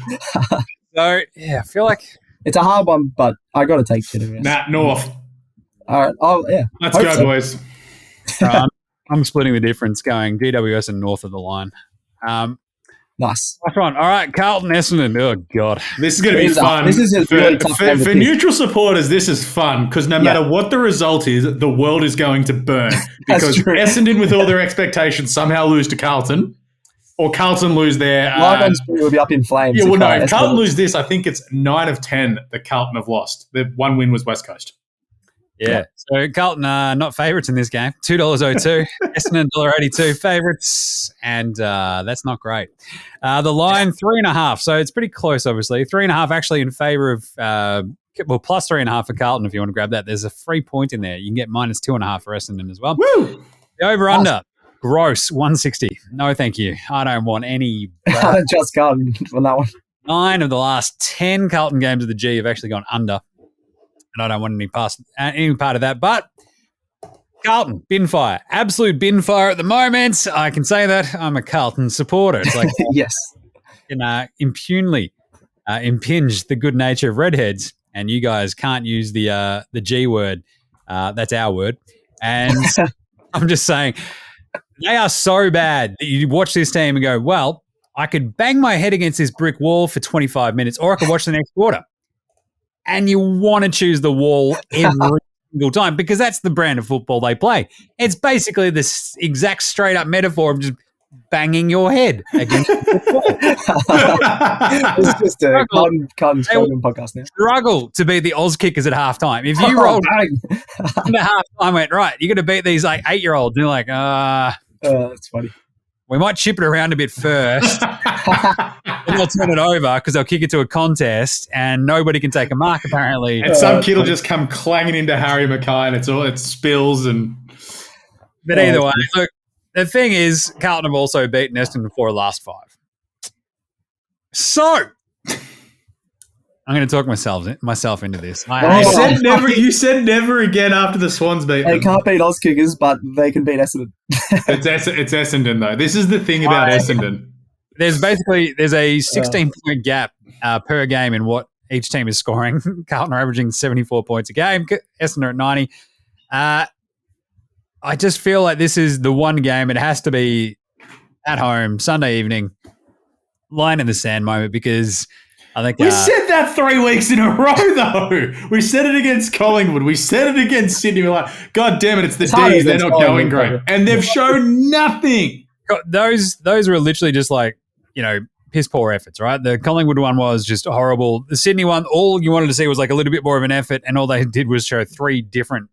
So yeah, I feel like it's a hard one, but I got to take GWS. Nah, North. All right. Oh yeah. Let's go, boys. I'm splitting the difference, going GWS and North of the line. Nice. That's right. All right, Carlton, Essendon. Oh, God. This is going to be fun. This is really tough for neutral supporters, this is fun because no matter what the result is, the world is going to burn because Essendon, with all their expectations, somehow lose to Carlton or Carlton lose their... Lions will be up in flames. Yeah, well, no, if Carlton lose this, I think it's 9 of 10 that Carlton have lost. The one win was West Coast. Yeah. So Carlton are not favourites in this game. $2.02. Essendon $1.82 favourites, and that's not great. The line 3.5. So it's pretty close, obviously. 3.5 actually in favour of plus 3.5 for Carlton if you want to grab that. There's a free point in there. You can get minus 2.5 for Essendon as well. Woo! The over under. Gross 160. No, thank you. I don't want any. I don't trust Carlton on that one. 9 of the last 10 Carlton games of the G have actually gone under. And I don't want any part of that. But Carlton, bin fire. Absolute bin fire at the moment. I can say that. I'm a Carlton supporter. It's like yes. Can impunely impinge the good nature of redheads, and you guys can't use the G word. That's our word. And I'm just saying, they are so bad that you watch this team and go, well, I could bang my head against this brick wall for 25 minutes, or I could watch the next quarter. And you want to choose the wall every single time because that's the brand of football they play. It's basically this exact straight up metaphor of just banging your head against the wall. It's just a Carlton podcast now. Struggle to beat the Oz kickers at halftime. If you rolled into halftime, went, right, you're going to beat these like 8-year-olds. And you're like, that's funny. We might chip it around a bit first. And they'll turn it over because they'll kick it to a contest and nobody can take a mark apparently. And some kid will just come clanging into Harry McAllion. It spills and... But either way, look, the thing is, Carlton have also beaten Essendon 4 of the last 5. So, I'm going to talk myself into this. You said never again after the Swans beat them. They can't beat Oz kickers, but they can beat Essendon. It's Essendon, though. This is the thing about Essendon. There's a 16-point gap per game in what each team is scoring. Carlton are averaging 74 points a game. Essendon are at 90. I just feel like this is the one game. It has to be at home, Sunday evening, line in the sand moment because I think... We said that 3 weeks in a row, though. We said it against Collingwood. We said it against Sydney. We're like, God damn it, it's the D's. They're not going great. And they've shown nothing. Those were literally just like, piss poor efforts, right? The Collingwood one was just horrible. The Sydney one, all you wanted to see was like a little bit more of an effort, and all they did was show 3 different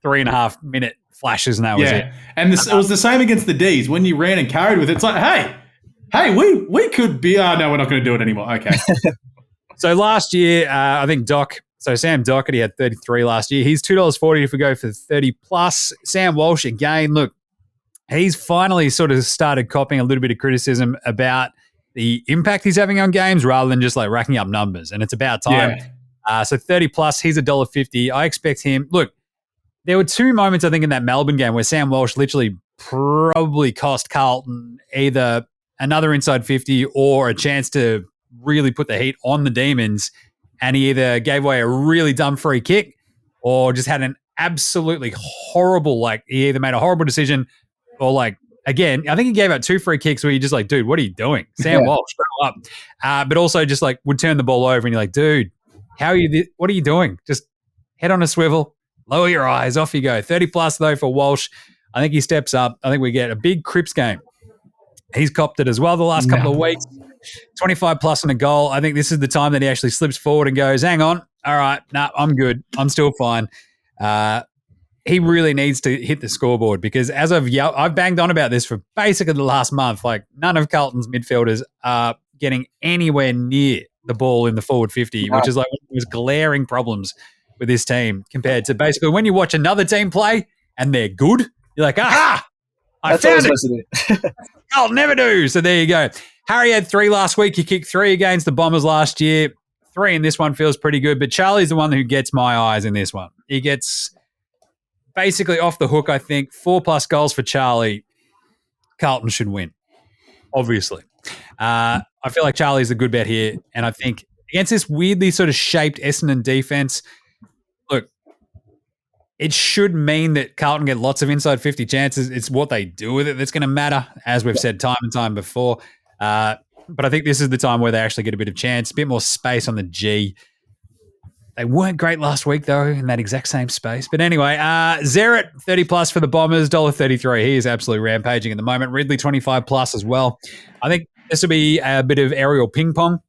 3.5-minute flashes, and that was it. And it was the same against the D's. When you ran and carried with it, it's like, hey, we could be... no, we're not going to do it anymore. Okay. So last year, I think Sam Doherty had 33 last year. He's $2.40 if we go for 30+. Sam Walsh, again, look, he's finally sort of started copying a little bit of criticism about the impact he's having on games rather than just like racking up numbers. And it's about time. Yeah. So 30 plus, he's $1.50. I expect him. Look, there were two moments, I think, in that Melbourne game where Sam Walsh literally probably cost Carlton either another inside 50 or a chance to really put the heat on the Demons. And he either gave away a really dumb free kick or just had an absolutely horrible, like he either made a horrible decision or like, again, I think he gave out 2 free kicks where you're just like, dude, what are you doing? Sam Walsh, grow up. But also just like would turn the ball over and you're like, dude, what are you doing? Just head on a swivel, lower your eyes, off you go. 30 plus though for Walsh. I think he steps up. I think we get a big Crips game. He's copped it as well the last couple of weeks. 25 plus and a goal. I think this is the time that he actually slips forward and goes, hang on. All right. No, I'm good. I'm still fine. He really needs to hit the scoreboard because I've banged on about this for basically the last month. Like none of Carlton's midfielders are getting anywhere near the ball in the forward 50, which is like one of those glaring problems with this team compared to basically when you watch another team play and they're good, you're like, aha, I found it. Carlton never do. So there you go. Harry had 3 last week. He kicked 3 against the Bombers last year. 3 in this one feels pretty good, but Charlie's the one who gets my eyes in this one. He gets basically off the hook, I think. 4+ goals for Charlie. Carlton should win, obviously. I feel like Charlie's a good bet here, and I think against this weirdly sort of shaped Essendon defense, look, it should mean that Carlton get lots of inside 50 chances. It's what they do with it that's going to matter, as we've said time and time before. But I think this is the time where they actually get a bit of chance, a bit more space on the G. They weren't great last week, though, in that exact same space. But anyway, Zeret, 30 plus for the Bombers, $1.33. He is absolutely rampaging at the moment. Ridley, 25 plus as well. I think this will be a bit of aerial ping pong.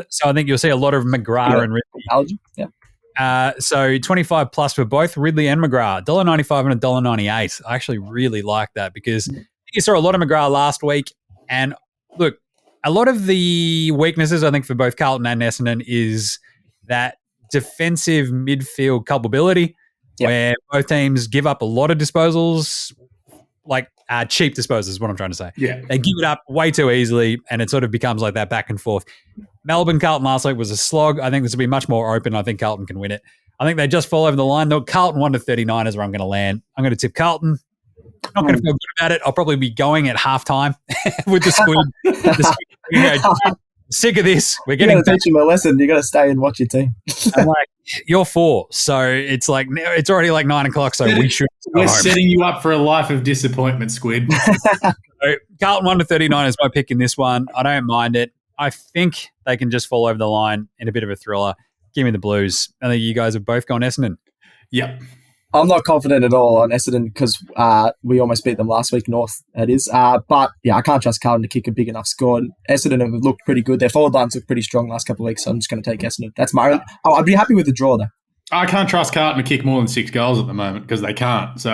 So I think you'll see a lot of McGrath and Ridley. So 25 plus for both Ridley and McGrath, $1.95 and $1.98. I actually really like that because you saw a lot of McGrath last week. And look, a lot of the weaknesses, I think, for both Carlton and Essendon is that defensive midfield culpability where both teams give up a lot of disposals, like cheap disposals is what I'm trying to say. Yeah. They give it up way too easily and it sort of becomes like that back and forth. Melbourne, Carlton last week was a slog. I think this will be much more open. I think Carlton can win it. I think they just fall over the line. Though Carlton 1-39 is where I'm going to land. I'm going to tip Carlton. Not going to feel good about it. I'll probably be going at halftime with the squid. Sick of this. We're getting. You got to teach him a lesson. You got to stay and watch your team. I'm like, you're 4, so it's like it's already like 9 o'clock. So we should. We're setting you up for a life of disappointment, Squid. So Carlton 1-39 is my pick in this one. I don't mind it. I think they can just fall over the line in a bit of a thriller. Give me the Blues. I think you guys have both gone Essendon. Yep. I'm not confident at all on Essendon because we almost beat them last week, North, that is. But, yeah, I can't trust Carlton to kick a big enough score. Essendon have looked pretty good. Their forward lines look pretty strong last couple of weeks, so I'm just going to take Essendon. That's my I'd be happy with the draw, though. I can't trust Carlton to kick more than 6 goals at the moment because they can't. So,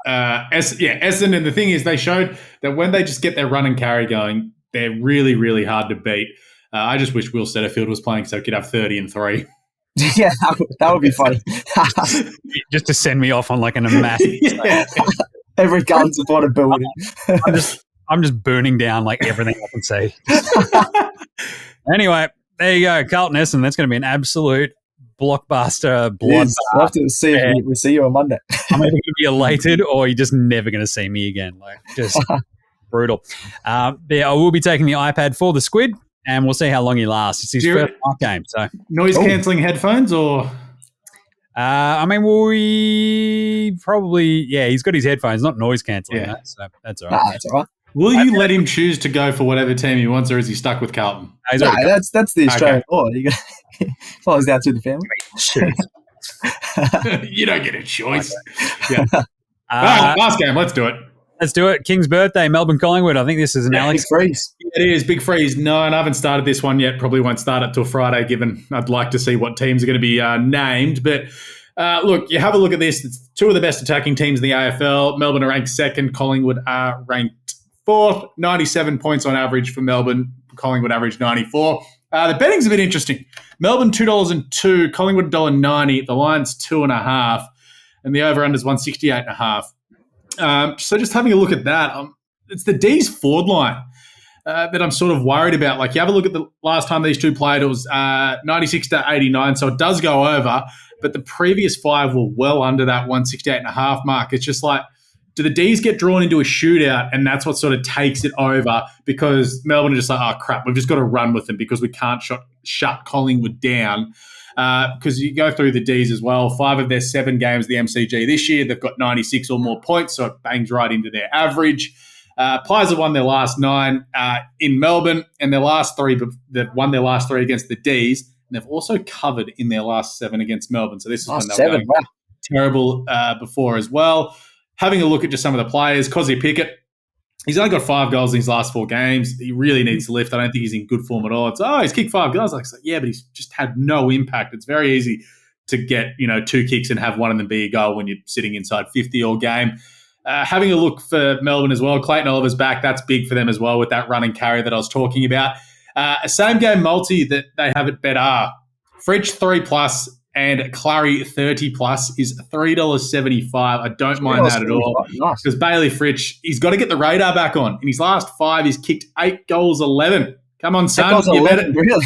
Essendon, the thing is they showed that when they just get their run and carry going, they're really, really hard to beat. I just wish Will Setterfield was playing so he could have 30 and 3. Yeah, that would be funny. Just to send me off on like an massive every gun supporter building. I'm just burning down like everything I can see. Anyway, there you go. Carlton Essendon. That's going to be an absolute blockbuster. We'll have to see if we see you on Monday. I'm either going to be elated or you're just never going to see me again. Like just brutal. I will be taking the iPad for the Squid. And we'll see how long he lasts. It's his first night game. So noise-cancelling headphones or? I mean, we probably, he's got his headphones, not noise-cancelling. Yeah. So that's all right. That's all right. Will you let him choose to go for whatever team he wants, or is he stuck with Carlton? That's the Australian law. Follows down through the family. You don't get a choice. Okay. Yeah. Last game. Let's do it. Let's do it. King's birthday, Melbourne Collingwood. I think this is an Alex. Big freeze. It is. Big freeze. No, and I haven't started this one yet. Probably won't start it till Friday, given I'd like to see what teams are going to be named. But look, you have a look at this. It's 2 of the best attacking teams in the AFL. Melbourne are ranked 2nd. Collingwood are ranked 4th. 97 points on average for Melbourne. Collingwood average 94. The betting's a bit interesting. Melbourne, $2.02. Collingwood, $1.90. The line's 2.5. And the over-under is 168.5. So just having a look at that, it's the D's forward line that I'm sort of worried about. Like, you have a look at the last time these two played, it was 96 to 89, so it does go over, but the previous 5 were well under that 168.5 mark. It's just like, do the D's get drawn into a shootout, and that's what sort of takes it over because Melbourne are just like, oh, crap, we've just got to run with them because we can't shut Collingwood down. Because you go through the Ds as well, 5 of their 7 games, the MCG this year, they've got 96 or more points, so it bangs right into their average. Pies have won their last 9 in Melbourne, and their last 3, they've won their last 3 against the Ds, and they've also covered in their last 7 against Melbourne. So this is when they were going terrible before as well. Having a look at just some of the players, Cozzy Pickett, he's only got 5 goals in his last 4 games. He really needs to lift. I don't think he's in good form at all. It's, he's kicked 5 goals. Like, yeah, but he's just had no impact. It's very easy to get, 2 kicks and have one of them be a goal when you're sitting inside 50 all game. Having a look for Melbourne as well, Clayton Oliver's back. That's big for them as well with that run and carry that I was talking about. A same game multi that they have at Bet Fridge 3+ and Clary 30+ is $3.75. I don't mind that at all. Because Bailey Fritsch, he's got to get the radar back on. In his last 5, he's kicked 8 goals, 11. Come on, son.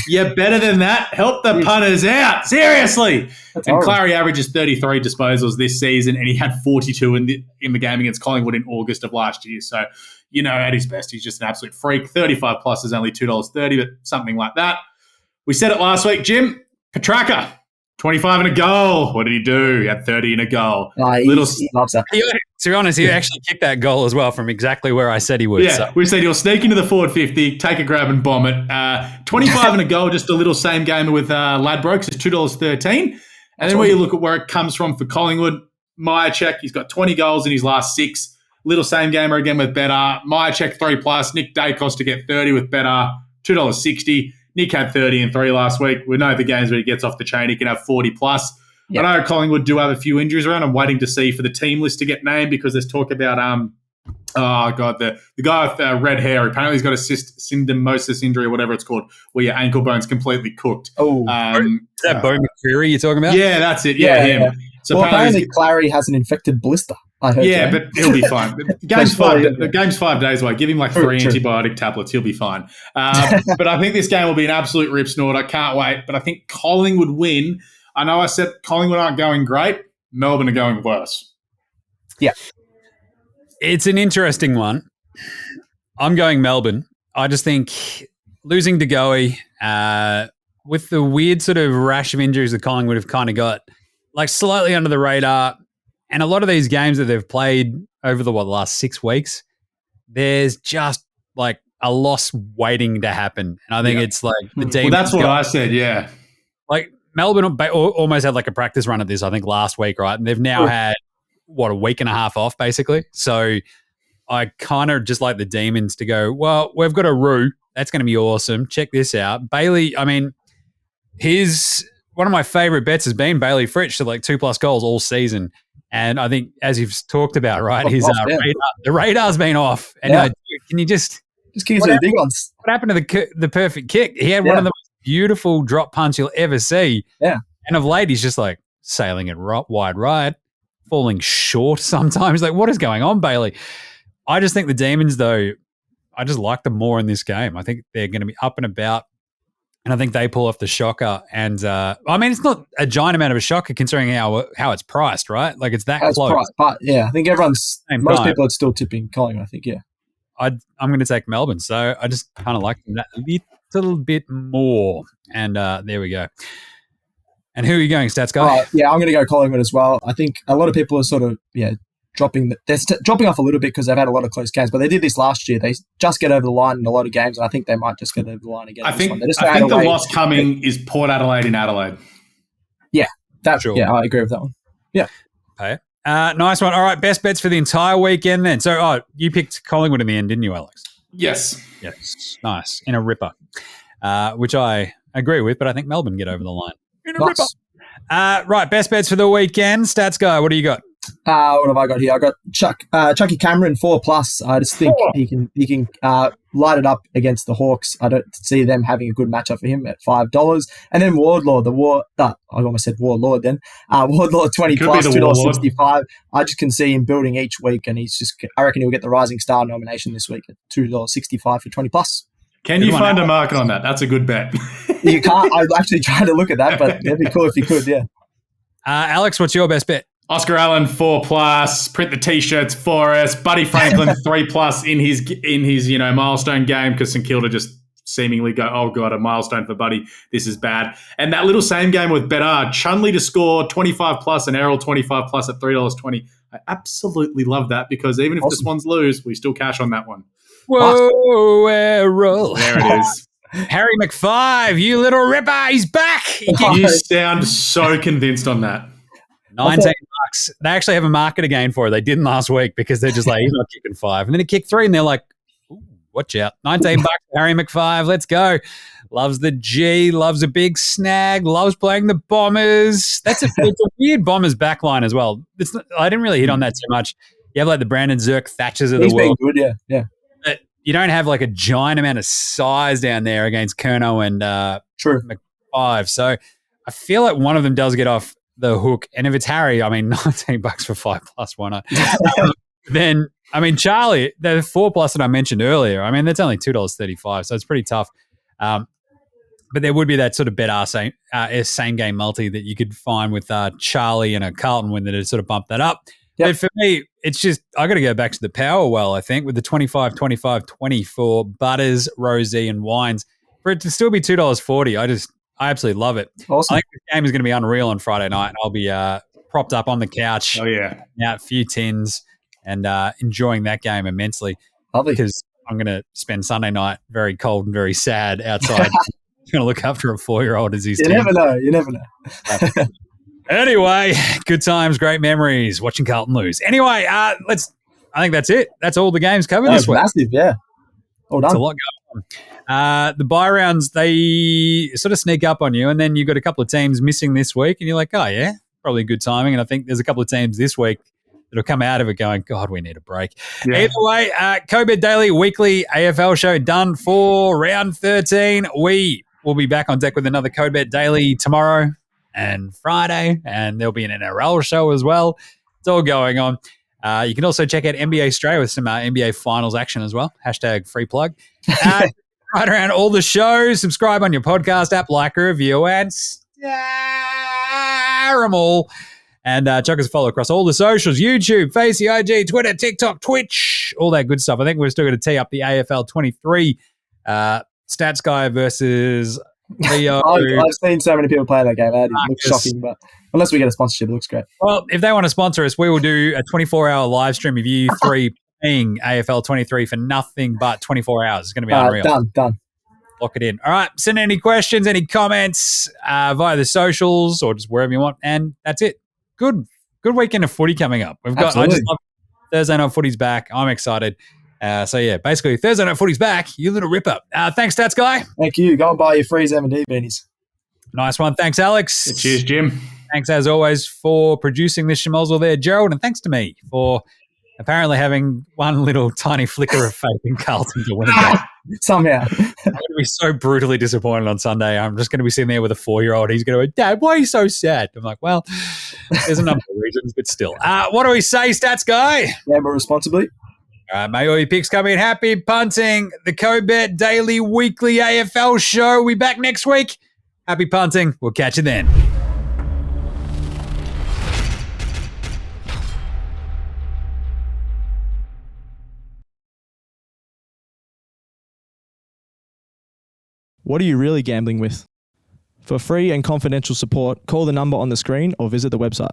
You're better than that. Help the punters out. Seriously. And Clary averages 33 disposals this season, and he had 42 in the game against Collingwood in August of last year. So, at his best, he's just an absolute freak. 35+ is only $2.30, but something like that. We said it last week, Jim. Petrarca. 25 and a goal. What did he do? He had 30 and a goal. He loves that. To be honest, he actually kicked that goal as well from exactly where I said he would. Yeah, so. We said he'll sneak into the forward 50, take a grab and bomb it. 25 and a goal, just a little same gamer with Ladbrokes is $2.13. And then when you look at where it comes from for Collingwood, Myercheck, he's got 20 goals in his last 6. Little same gamer again with Better. Myercheck 3+. Nick Dacos to get 30 with Better, $2.60. Nick had 30 and 3 last week. We know the games where he gets off the chain, he can have 40+. Yep. I know Collingwood do have a few injuries around. I'm waiting to see for the team list to get named because there's talk about, the guy with red hair. Apparently he's got a syndesmosis injury or whatever it's called, where your ankle bone's completely cooked. Is that Bo McCreary you're talking about? Yeah, that's it. Yeah, him. Yeah. So apparently Clary has an infected blister. I heard. Yeah, but he'll be fine. The game's 5 days away. Give him like 3 antibiotic tablets. He'll be fine. But I think this game will be an absolute rip snort. I can't wait. But I think Collingwood win. I know I said Collingwood aren't going great. Melbourne are going worse. Yeah. It's an interesting one. I'm going Melbourne. I just think losing De Goey with the weird sort of rash of injuries that Collingwood have kind of got, like slightly under the radar. And a lot of these games that they've played over the last 6 weeks, there's just like a loss waiting to happen. And I think it's like the team. Well, that's what I said, yeah. Like Melbourne almost had like a practice run at this, I think, last week, right? And they've now had, a week and a half off, basically. So I kind of just like the Demons to go, well, we've got a Roo. That's going to be awesome. Check this out. Bailey, I mean, one of my favourite bets has been Bailey Fritsch to like 2+ goals all season. And I think, as you've talked about, right, his the radar's been off. And can you just kick the big ones? What happened to the perfect kick? He had one of the most beautiful drop punts you'll ever see. Yeah. And of late, he's just like sailing it wide right, falling short sometimes. Like, what is going on, Bailey? I just think the Demons, though, I just like them more in this game. I think they're going to be up and about. And I think they pull off the shocker. And, I mean, it's not a giant amount of a shocker considering how it's priced, right? Like, it's that close. Priced, but, I think most people are still tipping Collingwood, I think, yeah. I'm going to take Melbourne. So I just kind of like them that little bit more. And there we go. And who are you going, Stats Guy? I'm going to go Collingwood as well. I think a lot of people are sort of, dropping off a little bit because they've had a lot of close games, but they did this last year. They just get over the line in a lot of games, and I think they might just get over the line again. I think the loss coming is Port Adelaide in Adelaide. Yeah, I agree with that one. Yeah. Okay. Nice one. All right, best bets for the entire weekend then. So, you picked Collingwood in the end, didn't you, Alex? Yes. Nice. In a ripper, which I agree with, but I think Melbourne get over the line. In a ripper. Right, best bets for the weekend. Stats Guy, what do you got? What have I got here? I got Chucky Cameron 4+. I just think he can light it up against the Hawks. I don't see them having a good matchup for him at $5. And then Wardlaw, I almost said Warlord then. Wardlaw 20 plus, $2.65. I just can see him building each week, and I reckon he'll get the Rising Star nomination this week at $2.65 for 20 plus. Can you find a market on that? That's a good bet. You can't. I'm actually trying to look at that, but it'd be cool if you could, yeah. Alex, what's your best bet? Oscar Allen 4+, print the t-shirts for us. Buddy Franklin 3+ in his milestone game, because St Kilda just seemingly go, oh god, a milestone for Buddy. This is bad. And that little same game with Bedard, Chunley to score 25+ and Errol 25+ at $3.20. I absolutely love that, because even if the Swans lose, we still cash on that one. Whoa, Errol. There it is. Harry McFive, you little ripper, he's back. You sound so convinced on that. $19. They actually have a market again for it. They didn't last week, because they're just like, he's not kicking 5. And then he kicked 3 and they're like, ooh, watch out. $19 Harry McFive. Let's go. Loves the G, loves a big snag, loves playing the Bombers. It's a weird Bombers backline as well. I didn't really hit on that too much. You have like the Brandon Zerk Thatchers of the world. He's been good, yeah. But you don't have like a giant amount of size down there against Curnow and McFive. So I feel like one of them does get off the hook. And if it's Harry, I mean, $19 for 5+, why not? Then, I mean, Charlie, the 4+ that I mentioned earlier, I mean, that's only $2.35, so it's pretty tough. But there would be that sort of bet same game multi that you could find with Charlie and a Carlton win that would sort of bump that up. Yep. But for me, it's just, I got to go back to the power well, I think, with the 25, 25, 20 for Butters, Rosie, and Wines. For it to still be $2.40, I absolutely love it. Awesome. I think the game is going to be unreal on Friday night. I'll be propped up on the couch. Oh, yeah. Out a few tins and enjoying that game immensely. Lovely. Because I'm going to spend Sunday night very cold and very sad outside. I'm going to look after a 4-year-old as he's 10. You never know. Anyway, good times, great memories, watching Carlton lose. Anyway, I think that's it. That's all the games covered this week. Massive, yeah. All done. It's a lot going on. The bye rounds, they sort of sneak up on you, and then you've got a couple of teams missing this week, and you're like, oh, yeah, probably good timing. And I think there's a couple of teams this week that'll come out of it going, God, we need a break. Yeah. Either way, CODE Bet Daily Weekly AFL Show done for round 13. We will be back on deck with another CODE Bet Daily tomorrow and Friday, and there'll be an NRL show as well. It's all going on. You can also check out NBA Australia with some NBA Finals action as well. # free plug. Right around all the shows. Subscribe on your podcast app, like a review, and share them all. And chuck us a follow across all the socials: YouTube, Facey, IG, Twitter, TikTok, Twitch, all that good stuff. I think we're still going to tee up the AFL 23 Stats Guy versus Leo. I've seen so many people play that game. It looks shocking, but unless we get a sponsorship, it looks great. Well, if they want to sponsor us, we will do a 24-hour live stream of you three playing AFL 23 for nothing but 24 hours. It's going to be unreal. Done. Lock it in. All right, send any questions, any comments via the socials or just wherever you want, and that's it. Good weekend of footy coming up. I just love Thursday night footy's back. I'm excited. So yeah, basically Thursday night footy's back. You little ripper. Thanks, Stats Guy. Thank you. Go and buy your Freeze M&D beanies. Nice one. Thanks, Alex. Cheers, Jim. Thanks as always for producing this schmozzle there, Gerald, and thanks to me for apparently having one little tiny flicker of faith in Carlton to win a game. Somehow. I'm going to be so brutally disappointed on Sunday. I'm just going to be sitting there with a 4-year-old. He's going to go, Dad, why are you so sad? I'm like, well, there's a number of reasons, but still. What do we say, Stats Guy? Gamble responsibly. All right, may all your picks come in. Happy punting. The CODE Bet Daily Weekly AFL Show. We'll be back next week. Happy punting. We'll catch you then. What are you really gambling with? For free and confidential support, call the number on the screen or visit the website.